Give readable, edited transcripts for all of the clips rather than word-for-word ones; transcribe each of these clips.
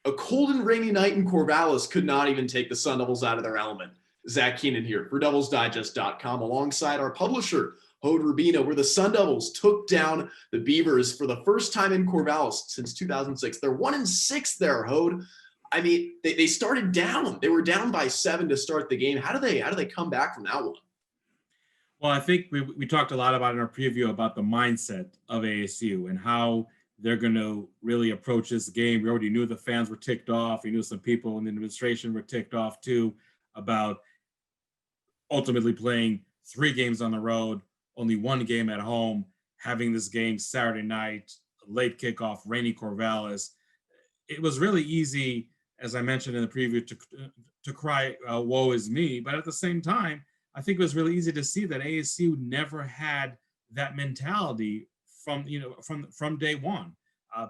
A cold and rainy night in Corvallis could not even take the Sun Devils out of their element. Zach Keenan here for DevilsDigest.com alongside our publisher, Hode Rubino, where the Sun Devils took down the Beavers for the first time in Corvallis since 2006. They're 1-6 there, Hode. I mean, they started down. They were down by 7 to start the game. How do they come back from that one? Well, I think we talked a lot about in our preview about the mindset of ASU and how they're going to really approach this game. We already knew the fans were ticked off. We knew some people in the administration were ticked off too about ultimately playing 3 games on the road, only 1 game at home, having this game Saturday night, late kickoff, rainy Corvallis. It was really easy, as I mentioned in the preview, to cry, woe is me. But at the same time, I think it was really easy to see that ASU never had that mentality from day one.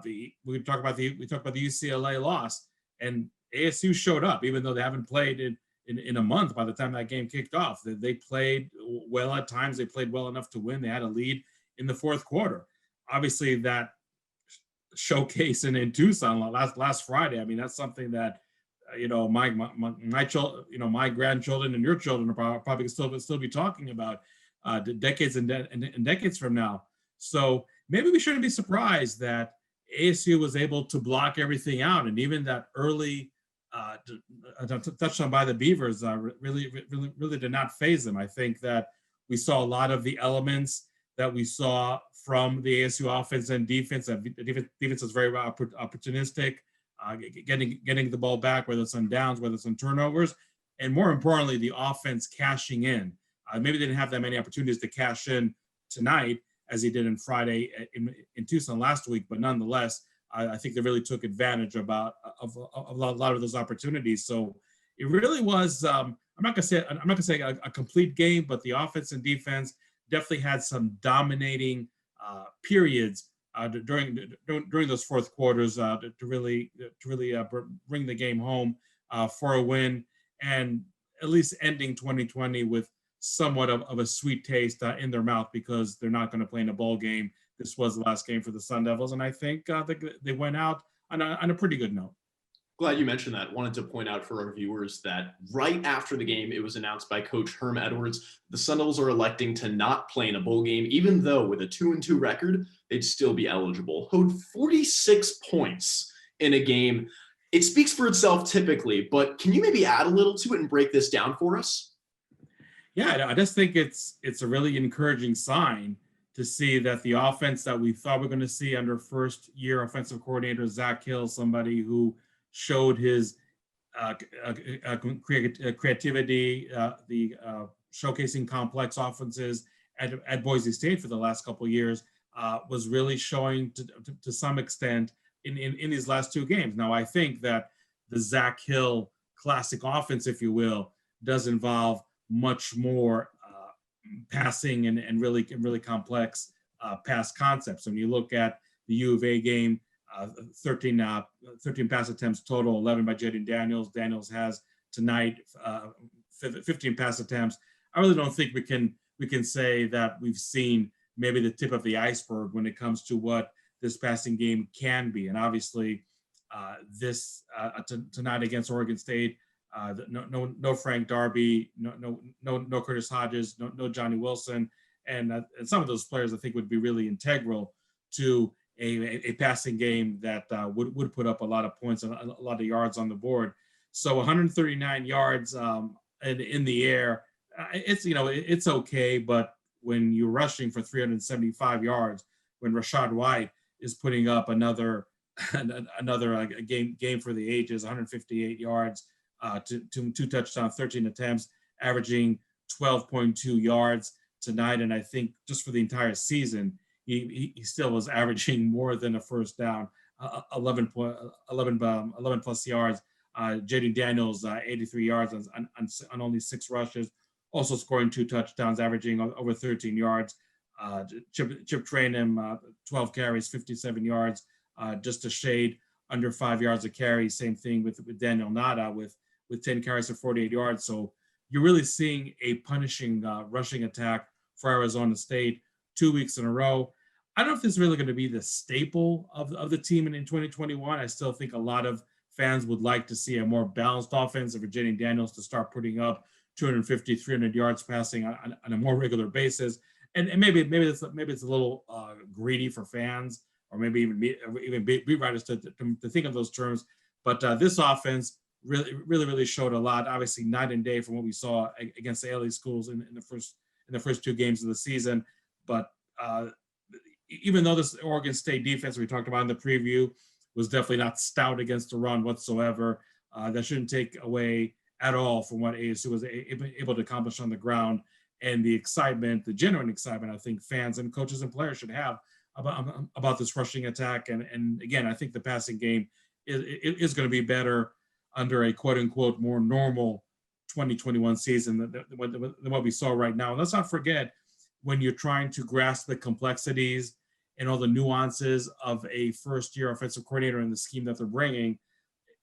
We talk about the UCLA loss, and ASU showed up, even though they haven't played in a month. By the time that game kicked off, they played well at times. They played well enough to win. They had a lead in the fourth quarter. Obviously, that showcase in Tucson last Friday. I mean, that's something that my children, my grandchildren and your children are probably still be talking about decades and decades from now. So maybe we shouldn't be surprised that ASU was able to block everything out, and even that early touchdown by the Beavers really did not phase them. I think that we saw a lot of the elements that we saw from the ASU offense and defense. The defense was very opportunistic, getting the ball back, whether it's on downs, whether it's on turnovers, and more importantly, the offense cashing in. Maybe they didn't have that many opportunities to cash in tonight as he did in Friday in Tucson last week, but nonetheless, I think they really took advantage of a lot of those opportunities. So it really was. I'm not gonna say a complete game, but the offense and defense definitely had some dominating periods during those fourth quarters to really bring the game home for a win, and at least ending 2020 with somewhat of a sweet taste in their mouth, because they're not going to play in a bowl game. This was the last game for the Sun Devils, and I think they went out on a pretty good note. Glad you mentioned that. Wanted to point out for our viewers that right after the game, it was announced by Coach Herm Edwards, the Sun Devils are electing to not play in a bowl game, even though with a 2-2 record, they'd still be eligible. Hold 46 points in a game. It speaks for itself typically, but can you maybe add a little to it and break this down for us? Yeah, I just think it's a really encouraging sign to see that the offense that we thought we were going to see under first-year offensive coordinator Zach Hill, somebody who showed his creativity, the showcasing complex offenses at Boise State for the last couple of years, was really showing to some extent in these last 2 games. Now, I think that the Zach Hill classic offense, if you will, does involve much more passing and really complex pass concepts. When you look at the U of A game, 13 pass attempts total, 11 by Jaden Daniels. Daniels has tonight 15 pass attempts. I really don't think we can say that we've seen maybe the tip of the iceberg when it comes to what this passing game can be. And obviously, this tonight against Oregon State, no Frank Darby, no Curtis Hodges, no Johnny Wilson, and some of those players I think would be really integral to a passing game that would put up a lot of points and a lot of yards on the board. So 139 yards in the air, it's okay, but when you're rushing for 375 yards, when Rashad White is putting up another game for the ages, 158 yards, two touchdowns, 13 attempts, averaging 12.2 yards tonight, and I think just for the entire season, he still was averaging more than a first down, 11 plus yards. Jaden Daniels, 83 yards on only 6 rushes, also scoring 2 touchdowns, averaging over 13 yards. Chip Trainham, 12 carries, 57 yards, just a shade under 5 yards a carry. Same thing with Daniel Nada with 10 carries for 48 yards. So you're really seeing a punishing rushing attack for Arizona State 2 weeks in a row. I don't know if this is really going to be the staple of the team in 2021. I still think a lot of fans would like to see a more balanced offense, and Virginia Daniels to start putting up 250, 300 yards passing on a more regular basis. And maybe it's a little greedy for fans, or maybe even beat writers to think of those terms. But this offense really showed a lot. Obviously, night and day from what we saw against the LA schools in the first two games of the season. But even though this Oregon State defense we talked about in the preview was definitely not stout against the run whatsoever, that shouldn't take away at all from what ASU was able to accomplish on the ground, and the excitement, the genuine excitement, I think fans and coaches and players should have about this rushing attack. And again, I think the passing game is going to be better under a quote unquote more normal 2021 season than what we saw right now. And let's not forget, when you're trying to grasp the complexities and all the nuances of a first-year offensive coordinator and the scheme that they're bringing,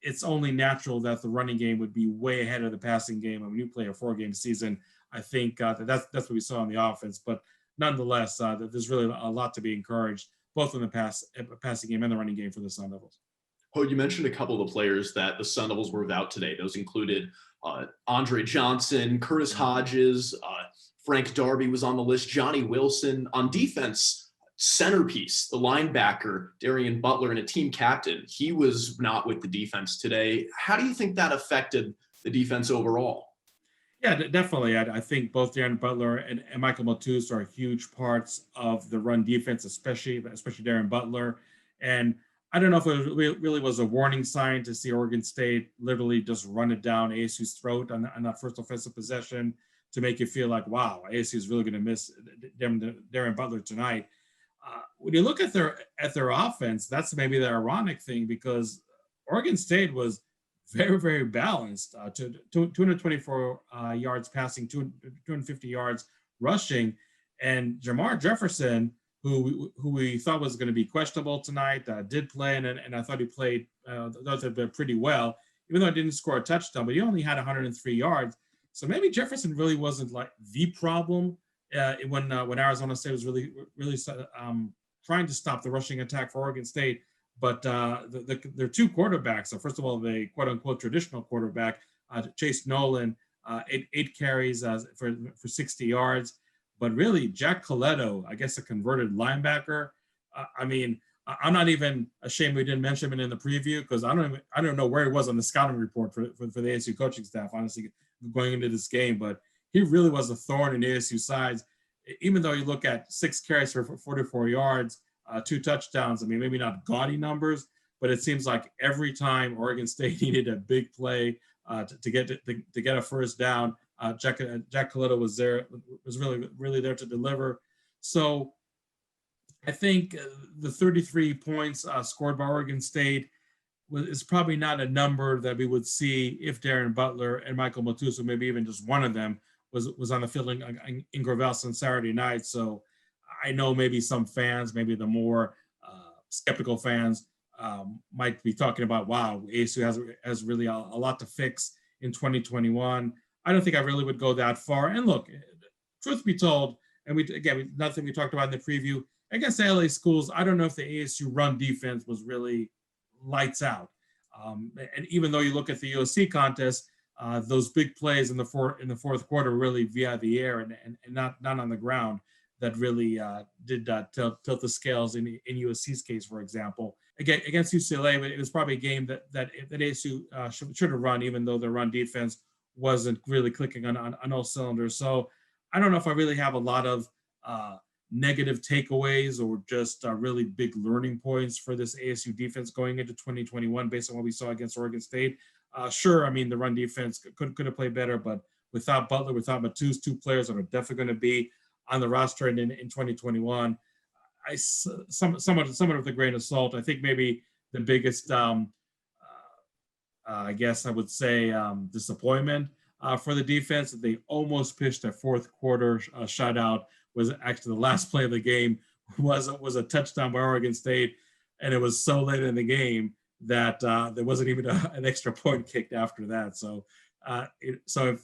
it's only natural that the running game would be way ahead of the passing game. And when you play a 4-game season, I think that's what we saw on the offense. But nonetheless, there's really a lot to be encouraged, both in the passing game and the running game for the Sun Devils. Oh, you mentioned a couple of the players that the Sun Devils were without today. Those included Andre Johnson, Curtis Hodges, Frank Darby was on the list, Johnny Wilson. On defense, centerpiece, the linebacker, Darian Butler, and a team captain. He was not with the defense today. How do you think that affected the defense overall? Yeah, definitely. I think both Darian Butler and Michael Matus are huge parts of the run defense, especially Darian Butler. And I don't know if it really was a warning sign to see Oregon State literally just run it down ASU's throat on that first offensive possession to make you feel like, wow, ASU is really going to miss Darian Butler tonight. When you look at their offense, that's maybe the ironic thing, because Oregon State was very, very balanced. 224 yards passing, 250 yards rushing, and Jamar Jefferson, who we thought was going to be questionable tonight, did play, and I thought he played pretty well, even though he didn't score a touchdown, but he only had 103 yards. So maybe Jefferson really wasn't like the problem when Arizona State was really trying to stop the rushing attack for Oregon State. But their two quarterbacks. So first of all, the quote unquote traditional quarterback, Chase Nolan, eight carries for 60 yards. But really, Jack Coletto, I guess a converted linebacker. I mean, I'm not even ashamed we didn't mention him in the preview, because I don't know where he was on the scouting report for the ASU coaching staff, honestly, going into this game. But he really was a thorn in ASU sides. Even though you look at 6 carries for 44 yards, 2 touchdowns. I mean, maybe not gaudy numbers, but it seems like every time Oregon State needed a big play to get a first down, Jack Coletto was really there to deliver. So I think the 33 points scored by Oregon State is probably not a number that we would see if Darian Butler and Michael Matus, or maybe even just one of them, was on the field in Corvallis on Saturday night. So I know maybe some fans, maybe the more skeptical fans, might be talking about, wow, ASU has really a lot to fix in 2021. I don't think I really would go that far. And look, truth be told, and nothing we talked about in the preview, against the LA schools, I don't know if the ASU run defense was really lights out. And even though you look at the USC contest, those big plays in the fourth quarter really via the air and not on the ground that really did tilt the scales in USC's case, for example. Again, against UCLA, it was probably a game that ASU should have run, even though their run defense wasn't really clicking on all cylinders. So I don't know if I really have a lot of negative takeaways or just really big learning points for this ASU defense going into 2021 based on what we saw against Oregon State. Sure, I mean, the run defense could have played better, but without Butler, without Matus, two players that are definitely going to be on the roster in 2021, somewhat of the grain of salt. I think maybe the biggest, I guess I would say, disappointment for the defense that they almost pitched a fourth quarter shutout. Was actually the last play of the game was a touchdown by Oregon State, and it was so late in the game that there wasn't even an extra point kicked after that. So, if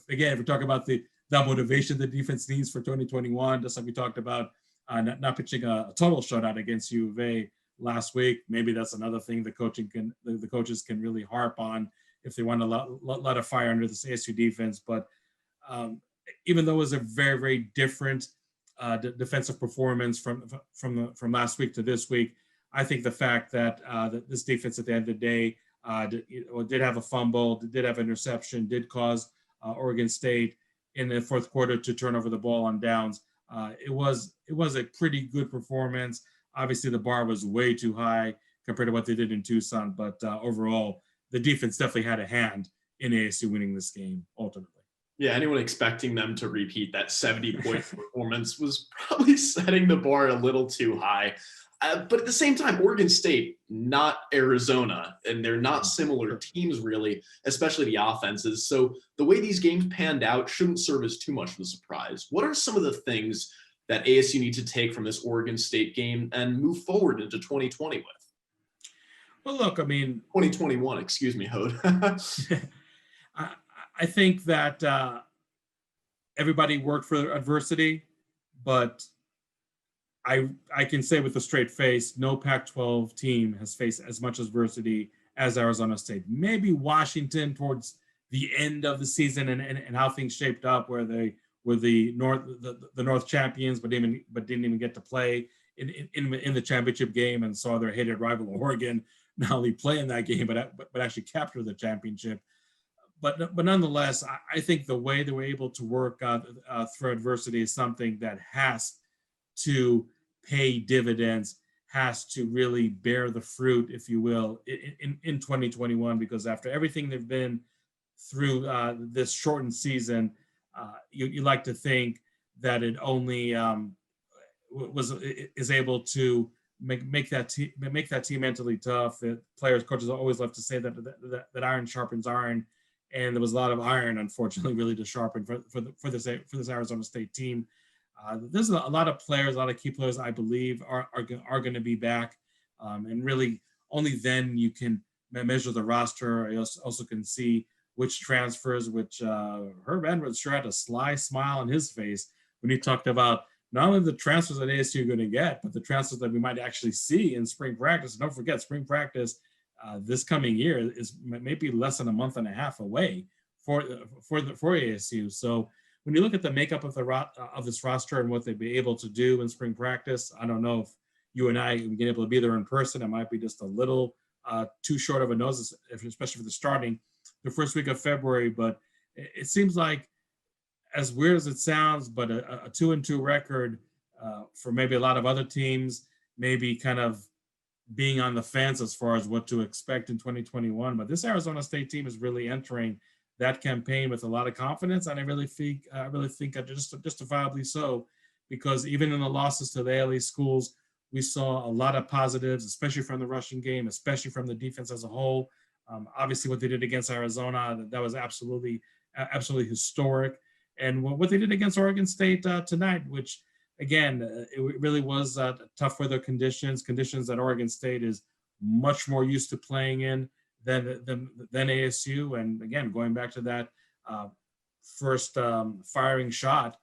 we're talking about the motivation the defense needs for 2021, just like we talked about, not pitching a total shutout against U of A, last week. Maybe that's another thing the coaches can really harp on if they want to let a fire under this ASU defense. But even though it was a very, very different defensive performance from last week to this week, I think the fact that this defense at the end of the day did have a fumble, did have an interception, did cause Oregon State in the fourth quarter to turn over the ball on downs. It was a pretty good performance. Obviously, the bar was way too high compared to what they did in Tucson, but overall, the defense definitely had a hand in ASU winning this game ultimately. Yeah, anyone expecting them to repeat that 70-point performance was probably setting the bar a little too high. But at the same time, Oregon State, not Arizona, and they're not similar teams really, especially the offenses. So the way these games panned out shouldn't serve as too much of a surprise. What are some of the things that ASU need to take from this Oregon State game and move forward into 2020 with? Well, look, I mean, 2021, excuse me, Hode. I think that everybody worked for adversity, but I can say with a straight face, no Pac-12 team has faced as much adversity as Arizona State. Maybe Washington towards the end of the season and how things shaped up, where they were the North champions, but didn't even get to play in the championship game, and saw their hated rival Oregon not only play in that game but actually capture the championship. But nonetheless, I think the way they were able to work through adversity is something that has to pay dividends, has to really bear the fruit, if you will, in 2021, because after everything they've been through this shortened season, you like to think that it only is able to make that team mentally tough. That coaches always love to say that iron sharpens iron, and there was a lot of iron, unfortunately, really to sharpen for this Arizona State team. There's a lot of players, a lot of key players, I believe, are going to be back, and really only then you can measure the roster. You also can see which transfers, which Herb Edwards sure had a sly smile on his face when he talked about not only the transfers that ASU are going to get, but the transfers that we might actually see in spring practice. Don't forget, spring practice this coming year is maybe less than a month and a half away for ASU. So when you look at the makeup of this roster and what they'd be able to do in spring practice, I don't know if you and I have been able to be there in person. It might be just a little too short of a nose, especially for the first week of February. But it seems like, as weird as it sounds, but a 2-2 record for maybe a lot of other teams, maybe kind of being on the fence as far as what to expect in 2021. But this Arizona State team is really entering that campaign with a lot of confidence, and I really think justifiably so, because even in the losses to the ALE schools, we saw a lot of positives, especially from the rushing game, especially from the defense as a whole. Obviously, what they did against Arizona, that was absolutely historic, and what they did against Oregon State tonight, which again, it really was tough weather conditions that Oregon State is much more used to playing in than ASU. And again, going back to that first firing shot,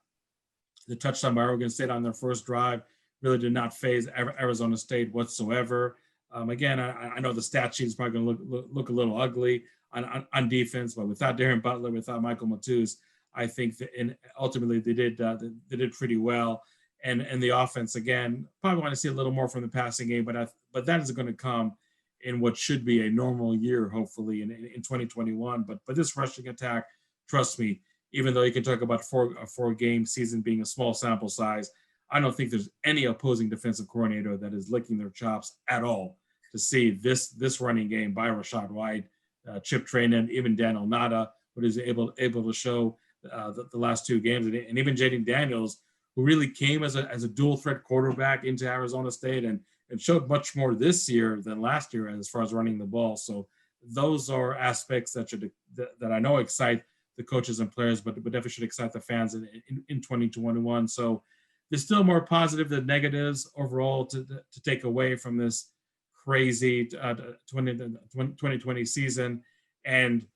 the touchdown by Oregon State on their first drive really did not faze Arizona State whatsoever. Again, I know the stat sheet is probably going to look a little ugly on defense, but without Darren Butler, without Michael Matus, I think that ultimately they did pretty well. And the offense, again, probably want to see a little more from the passing game, but that is going to come in what should be a normal year, hopefully, in 2021. But this rushing attack, trust me, even though you can talk about a four-game season being a small sample size, I don't think there's any opposing defensive coordinator that is licking their chops at all to see this running game by Rashad White, Chip Traynor, even Daniel Nada, what is able to show the last two games, and even Jaden Daniels, who really came as a dual threat quarterback into Arizona State and showed much more this year than last year as far as running the ball. So those are aspects that I know excite the coaches and players, but definitely should excite the fans in 2021. So there's still more positive than negatives overall to take away from this crazy 2020 season. And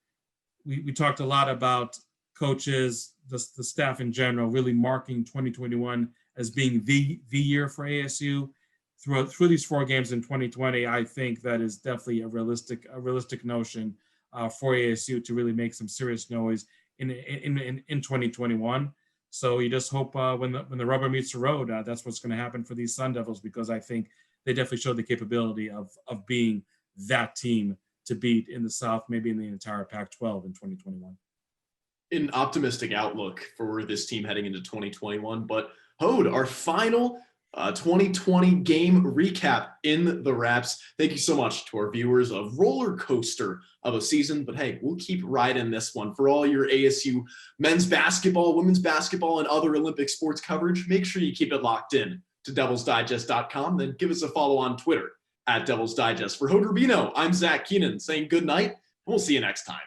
we talked a lot about coaches, the staff in general, really marking 2021 as being the year for ASU. through these 4 games in 2020, I think that is definitely a realistic notion for ASU to really make some serious noise in 2021. So you just hope when the rubber meets the road, that's what's going to happen for these Sun Devils, because I think they definitely showed the capability of being that team to beat in the South, maybe in the entire Pac-12 in 2021. An optimistic outlook for this team heading into 2021. But Hode, our final 2020 game recap in the wraps. Thank you so much to our viewers. A roller coaster of a season, but hey, we'll keep riding this one. For all your ASU men's basketball, women's basketball, and other Olympic sports coverage, make sure you keep it locked in to devilsdigest.com. Then give us a follow on Twitter at Devils Digest. For Hode Rubino, I'm Zach Keenan saying good night, and we'll see you next time.